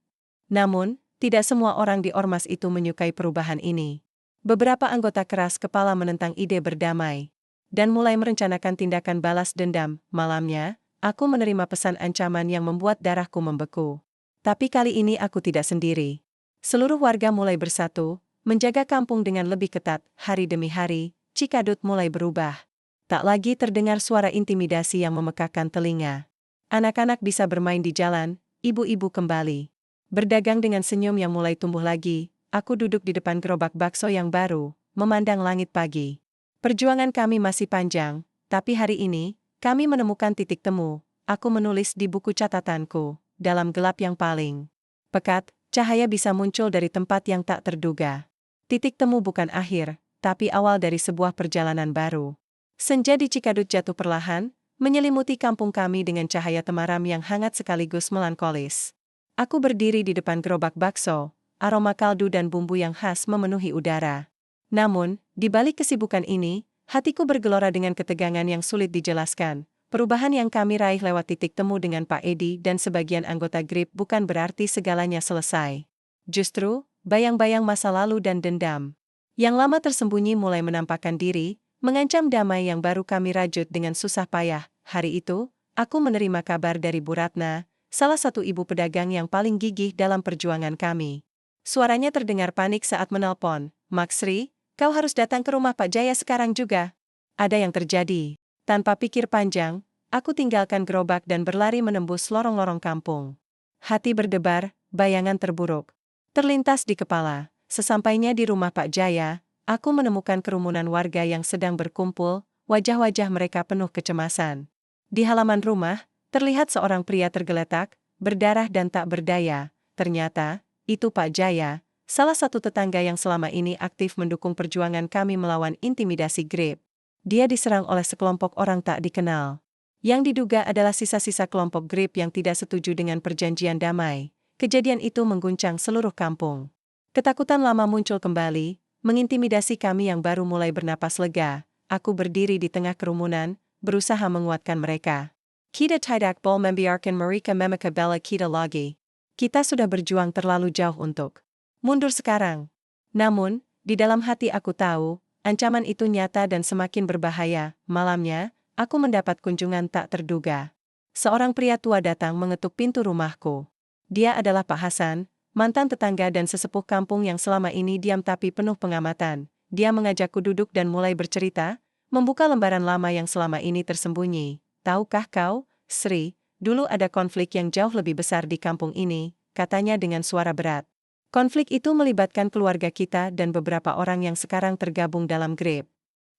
Namun, tidak semua orang di ormas itu menyukai perubahan ini. Beberapa anggota keras kepala menentang ide berdamai, dan mulai merencanakan tindakan balas dendam. Malamnya, aku menerima pesan ancaman yang membuat darahku membeku. Tapi kali ini aku tidak sendiri. Seluruh warga mulai bersatu, menjaga kampung dengan lebih ketat. Hari demi hari, Cikadut mulai berubah. Tak lagi terdengar suara intimidasi yang memekakkan telinga. Anak-anak bisa bermain di jalan, ibu-ibu kembali berdagang dengan senyum yang mulai tumbuh lagi. Aku duduk di depan gerobak bakso yang baru, memandang langit pagi. Perjuangan kami masih panjang, tapi hari ini, kami menemukan titik temu. Aku menulis di buku catatanku, dalam gelap yang paling pekat, cahaya bisa muncul dari tempat yang tak terduga. Titik temu bukan akhir, tapi awal dari sebuah perjalanan baru. Senja di Cikadut jatuh perlahan, menyelimuti kampung kami dengan cahaya temaram yang hangat sekaligus melankolis. Aku berdiri di depan gerobak bakso, aroma kaldu dan bumbu yang khas memenuhi udara. Namun, di balik kesibukan ini, hatiku bergelora dengan ketegangan yang sulit dijelaskan. Perubahan yang kami raih lewat titik temu dengan Pak Edi dan sebagian anggota GRIP bukan berarti segalanya selesai. Justru, bayang-bayang masa lalu dan dendam yang lama tersembunyi mulai menampakkan diri, mengancam damai yang baru kami rajut dengan susah payah. Hari itu, aku menerima kabar dari Bu Ratna, salah satu ibu pedagang yang paling gigih dalam perjuangan kami. Suaranya terdengar panik saat menelpon, Maksri, kau harus datang ke rumah Pak Jaya sekarang juga. Ada yang terjadi. Tanpa pikir panjang, aku tinggalkan gerobak dan berlari menembus lorong-lorong kampung. Hati berdebar, bayangan terburuk terlintas di kepala. Sesampainya di rumah Pak Jaya, aku menemukan kerumunan warga yang sedang berkumpul, wajah-wajah mereka penuh kecemasan. Di halaman rumah, terlihat seorang pria tergeletak, berdarah dan tak berdaya. Ternyata, itu Pak Jaya, salah satu tetangga yang selama ini aktif mendukung perjuangan kami melawan intimidasi GRIP. Dia diserang oleh sekelompok orang tak dikenal. Yang diduga adalah sisa-sisa kelompok GRIP yang tidak setuju dengan perjanjian damai. Kejadian itu mengguncang seluruh kampung. Ketakutan lama muncul kembali, mengintimidasi kami yang baru mulai bernapas lega. Aku berdiri di tengah kerumunan, berusaha menguatkan mereka. Kita tidak boleh membiarkan mereka memecah kita lagi. Kita sudah berjuang terlalu jauh untuk mundur sekarang. Namun, di dalam hati aku tahu, Ancaman itu nyata dan semakin berbahaya. Malamnya, aku mendapat kunjungan tak terduga. Seorang pria tua datang mengetuk pintu rumahku. Dia adalah Pak Hasan, mantan tetangga dan sesepuh kampung yang selama ini diam tapi penuh pengamatan. Dia mengajakku duduk dan mulai bercerita, membuka lembaran lama yang selama ini tersembunyi. Tahukah kau, Sri, dulu ada konflik yang jauh lebih besar di kampung ini, katanya dengan suara berat. Konflik itu melibatkan keluarga kita dan beberapa orang yang sekarang tergabung dalam GRIP.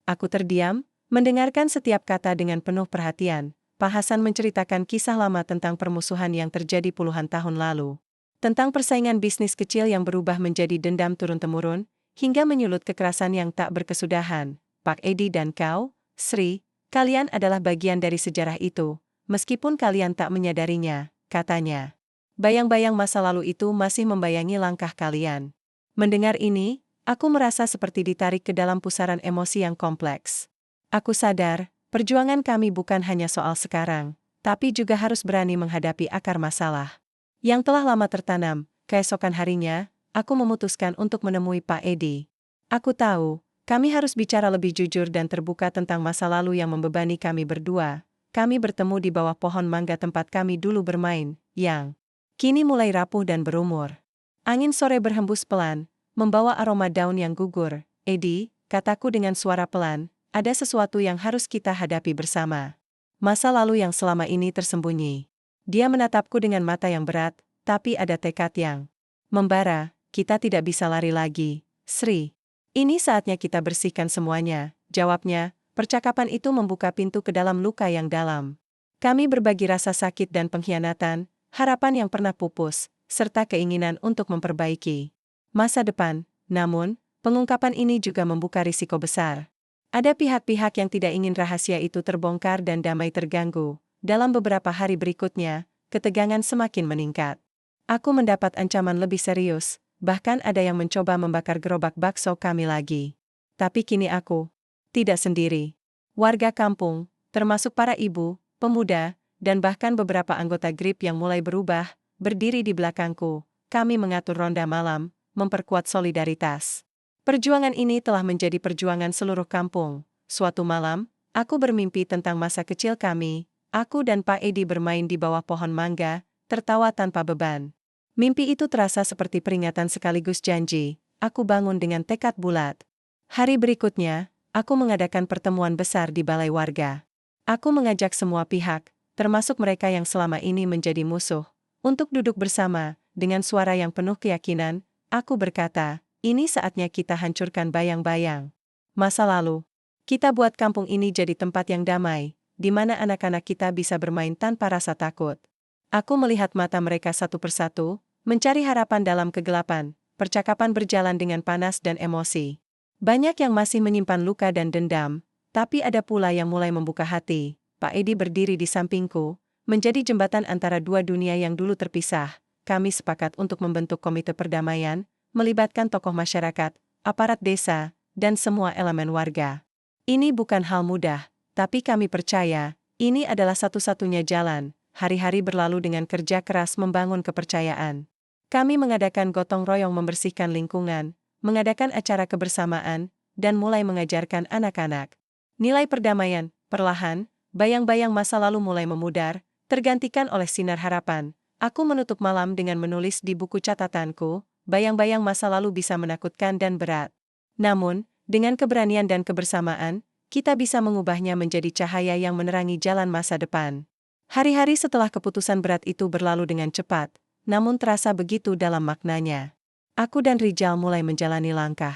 Aku terdiam, mendengarkan setiap kata dengan penuh perhatian. Pak Hasan menceritakan kisah lama tentang permusuhan yang terjadi puluhan tahun lalu. Tentang persaingan bisnis kecil yang berubah menjadi dendam turun-temurun, hingga menyulut kekerasan yang tak berkesudahan. Pak Edi dan kau, Sri, kalian adalah bagian dari sejarah itu, meskipun kalian tak menyadarinya, katanya. Bayang-bayang masa lalu itu masih membayangi langkah kalian. Mendengar ini, aku merasa seperti ditarik ke dalam pusaran emosi yang kompleks. Aku sadar, perjuangan kami bukan hanya soal sekarang, tapi juga harus berani menghadapi akar masalah yang telah lama tertanam. Keesokan harinya, aku memutuskan untuk menemui Pak Edi. Aku tahu, kami harus bicara lebih jujur dan terbuka tentang masa lalu yang membebani kami berdua. Kami bertemu di bawah pohon mangga tempat kami dulu bermain, yang kini mulai rapuh dan berumur. Angin sore berhembus pelan, membawa aroma daun yang gugur. Edi, kataku dengan suara pelan, ada sesuatu yang harus kita hadapi bersama. Masa lalu yang selama ini tersembunyi. Dia menatapku dengan mata yang berat, tapi ada tekad yang membara. Kita tidak bisa lari lagi, Sri. Ini saatnya kita bersihkan semuanya, jawabnya. Percakapan itu membuka pintu ke dalam luka yang dalam. Kami berbagi rasa sakit dan pengkhianatan, harapan yang pernah pupus, serta keinginan untuk memperbaiki masa depan. Namun, pengungkapan ini juga membuka risiko besar. Ada pihak-pihak yang tidak ingin rahasia itu terbongkar dan damai terganggu. Dalam beberapa hari berikutnya, ketegangan semakin meningkat. Aku mendapat ancaman lebih serius, bahkan ada yang mencoba membakar gerobak bakso kami lagi. Tapi kini aku tidak sendiri. Warga kampung, termasuk para ibu, pemuda, dan bahkan beberapa anggota GRIP yang mulai berubah, berdiri di belakangku. Kami mengatur ronda malam, memperkuat solidaritas. Perjuangan ini telah menjadi perjuangan seluruh kampung. Suatu malam, aku bermimpi tentang masa kecil kami. Aku dan Pak Edi bermain di bawah pohon mangga, tertawa tanpa beban. Mimpi itu terasa seperti peringatan sekaligus janji. Aku bangun dengan tekad bulat. Hari berikutnya, aku mengadakan pertemuan besar di balai warga. Aku mengajak semua pihak, termasuk mereka yang selama ini menjadi musuh, untuk duduk bersama. Dengan suara yang penuh keyakinan, aku berkata, ini saatnya kita hancurkan bayang-bayang masa lalu. Kita buat kampung ini jadi tempat yang damai, di mana anak-anak kita bisa bermain tanpa rasa takut. Aku melihat mata mereka satu persatu, mencari harapan dalam kegelapan. Percakapan berjalan dengan panas dan emosi. Banyak yang masih menyimpan luka dan dendam, tapi ada pula yang mulai membuka hati. Pak Edi berdiri di sampingku, menjadi jembatan antara dua dunia yang dulu terpisah. Kami sepakat untuk membentuk komite perdamaian, melibatkan tokoh masyarakat, aparat desa, dan semua elemen warga. Ini bukan hal mudah, tapi kami percaya, ini adalah satu-satunya jalan. Hari-hari berlalu dengan kerja keras membangun kepercayaan. Kami mengadakan gotong royong membersihkan lingkungan, mengadakan acara kebersamaan, dan mulai mengajarkan anak-anak nilai perdamaian. Perlahan, bayang-bayang masa lalu mulai memudar, tergantikan oleh sinar harapan. Aku menutup malam dengan menulis di buku catatanku, bayang-bayang masa lalu bisa menakutkan dan berat. Namun, dengan keberanian dan kebersamaan, kita bisa mengubahnya menjadi cahaya yang menerangi jalan masa depan. Hari-hari setelah keputusan berat itu berlalu dengan cepat, namun terasa begitu dalam maknanya. Aku dan Rijal mulai menjalani langkah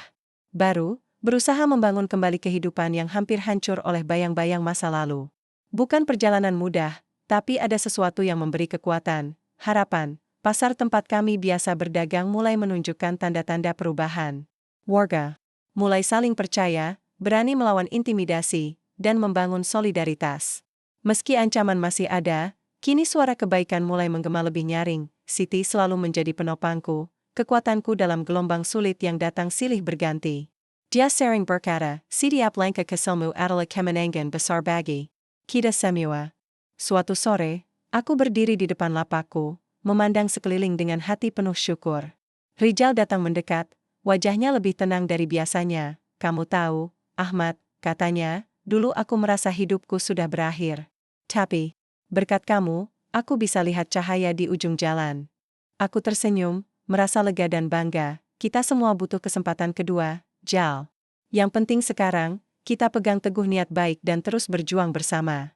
baru, berusaha membangun kembali kehidupan yang hampir hancur oleh bayang-bayang masa lalu. Bukan perjalanan mudah, tapi ada sesuatu yang memberi kekuatan, harapan. Pasar tempat kami biasa berdagang mulai menunjukkan tanda-tanda perubahan. Warga mulai saling percaya, berani melawan intimidasi, dan membangun solidaritas. Meski ancaman masih ada, kini suara kebaikan mulai menggema lebih nyaring. Siti selalu menjadi penopangku, kekuatanku dalam gelombang sulit yang datang silih berganti. Dia sering berkata, setiap langkah keselmu adalah kemenangan besar bagi kita semua. Suatu sore, aku berdiri di depan lapakku, memandang sekeliling dengan hati penuh syukur. Rijal datang mendekat, wajahnya lebih tenang dari biasanya. Kamu tahu, Ahmad, katanya, dulu aku merasa hidupku sudah berakhir. Tapi, berkat kamu, aku bisa lihat cahaya di ujung jalan. Aku tersenyum, merasa lega dan bangga. Kita semua butuh kesempatan kedua, Jal. Yang penting sekarang, kita pegang teguh niat baik dan terus berjuang bersama.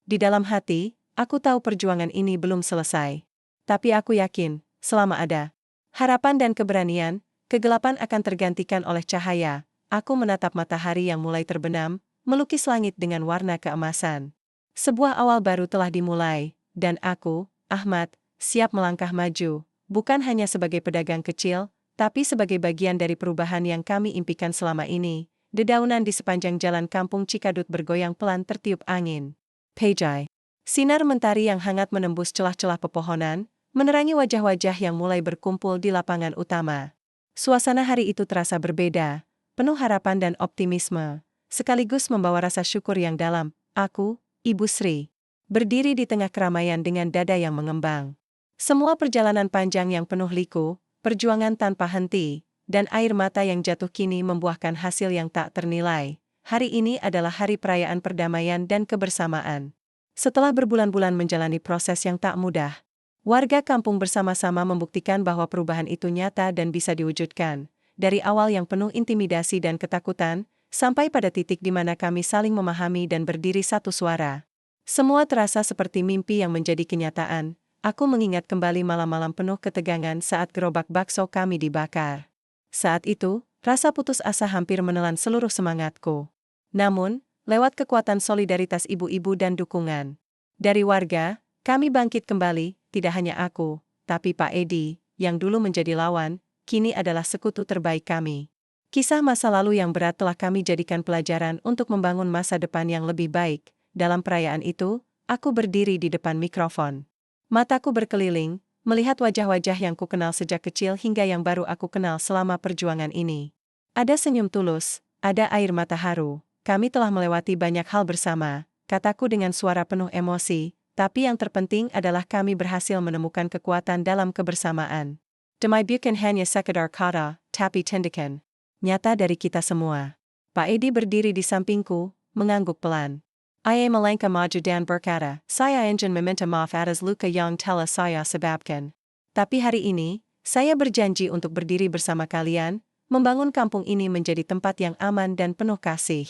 Di dalam hati, aku tahu perjuangan ini belum selesai. Tapi aku yakin, selama ada harapan dan keberanian, kegelapan akan tergantikan oleh cahaya. Aku menatap matahari yang mulai terbenam, melukis langit dengan warna keemasan. Sebuah awal baru telah dimulai, dan aku, Ahmad, siap melangkah maju, bukan hanya sebagai pedagang kecil, tapi sebagai bagian dari perubahan yang kami impikan selama ini. Dedaunan di sepanjang jalan kampung Cikadut bergoyang pelan tertiup angin. Pejai. Sinar mentari yang hangat menembus celah-celah pepohonan, menerangi wajah-wajah yang mulai berkumpul di lapangan utama. Suasana hari itu terasa berbeda, penuh harapan dan optimisme, sekaligus membawa rasa syukur yang dalam. Aku, Ibu Sri, berdiri di tengah keramaian dengan dada yang mengembang. Semua perjalanan panjang yang penuh liku, perjuangan tanpa henti, dan air mata yang jatuh kini membuahkan hasil yang tak ternilai. Hari ini adalah hari perayaan perdamaian dan kebersamaan. Setelah berbulan-bulan menjalani proses yang tak mudah, warga kampung bersama-sama membuktikan bahwa perubahan itu nyata dan bisa diwujudkan. Dari awal yang penuh intimidasi dan ketakutan, sampai pada titik di mana kami saling memahami dan berdiri satu suara. Semua terasa seperti mimpi yang menjadi kenyataan. Aku mengingat kembali malam-malam penuh ketegangan saat gerobak bakso kami dibakar. Saat itu, rasa putus asa hampir menelan seluruh semangatku. Namun, lewat kekuatan solidaritas ibu-ibu dan dukungan dari warga, kami bangkit kembali. Tidak hanya aku, tapi Pak Edi, yang dulu menjadi lawan, kini adalah sekutu terbaik kami. Kisah masa lalu yang berat telah kami jadikan pelajaran untuk membangun masa depan yang lebih baik. Dalam perayaan itu, aku berdiri di depan mikrofon. Mataku berkeliling, melihat wajah-wajah yang kukenal sejak kecil hingga yang baru aku kenal selama perjuangan ini. Ada senyum tulus, ada air mata haru. Kami telah melewati banyak hal bersama, kataku dengan suara penuh emosi, tapi yang terpenting adalah kami berhasil menemukan kekuatan dalam kebersamaan. Demi bukan hanya sekedar kata, tapi tindakan nyata dari kita semua. Pak Edi berdiri di sampingku, mengangguk pelan. Ia melangkah maju dan berkata, saya ingin meminta maaf atas luka yang telah saya sebabkan. Tapi hari ini, saya berjanji untuk berdiri bersama kalian, membangun kampung ini menjadi tempat yang aman dan penuh kasih.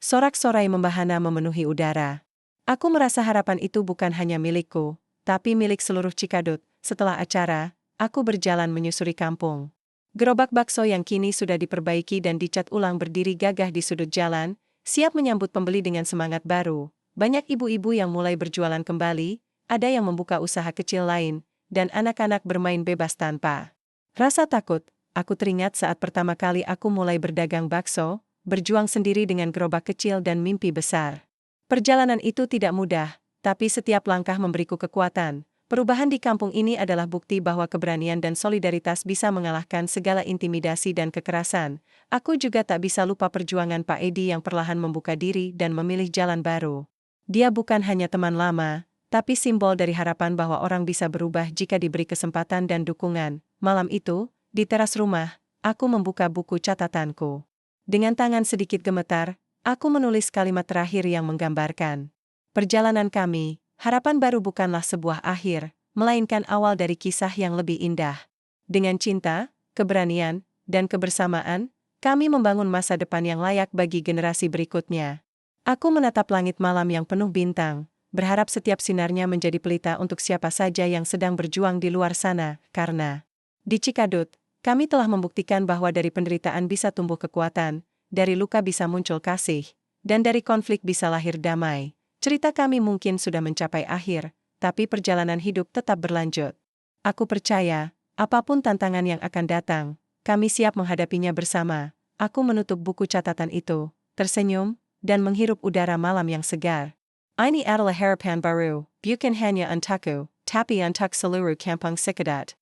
Sorak-sorai membahana memenuhi udara. Aku merasa harapan itu bukan hanya milikku, tapi milik seluruh Cikadut. Setelah acara, aku berjalan menyusuri kampung. Gerobak bakso yang kini sudah diperbaiki dan dicat ulang berdiri gagah di sudut jalan, siap menyambut pembeli dengan semangat baru. Banyak ibu-ibu yang mulai berjualan kembali, ada yang membuka usaha kecil lain, dan anak-anak bermain bebas tanpa rasa takut. Aku teringat saat pertama kali aku mulai berdagang bakso, berjuang sendiri dengan gerobak kecil dan mimpi besar. Perjalanan itu tidak mudah, tapi setiap langkah memberiku kekuatan. Perubahan di kampung ini adalah bukti bahwa keberanian dan solidaritas bisa mengalahkan segala intimidasi dan kekerasan. Aku juga tak bisa lupa perjuangan Pak Edi yang perlahan membuka diri dan memilih jalan baru. Dia bukan hanya teman lama, tapi simbol dari harapan bahwa orang bisa berubah jika diberi kesempatan dan dukungan. Malam itu, di teras rumah, aku membuka buku catatanku. Dengan tangan sedikit gemetar, aku menulis kalimat terakhir yang menggambarkan perjalanan kami. Harapan baru bukanlah sebuah akhir, melainkan awal dari kisah yang lebih indah. Dengan cinta, keberanian, dan kebersamaan, kami membangun masa depan yang layak bagi generasi berikutnya. Aku menatap langit malam yang penuh bintang, berharap setiap sinarnya menjadi pelita untuk siapa saja yang sedang berjuang di luar sana, karena di Cikadut, kami telah membuktikan bahwa dari penderitaan bisa tumbuh kekuatan, dari luka bisa muncul kasih, dan dari konflik bisa lahir damai. Cerita kami mungkin sudah mencapai akhir, tapi perjalanan hidup tetap berlanjut. Aku percaya, apapun tantangan yang akan datang, kami siap menghadapinya bersama. Aku menutup buku catatan itu, tersenyum, dan menghirup udara malam yang segar. Ini adalah harapan baru, bukan hanya untukku, tapi untuk seluruh kampung Cikadut.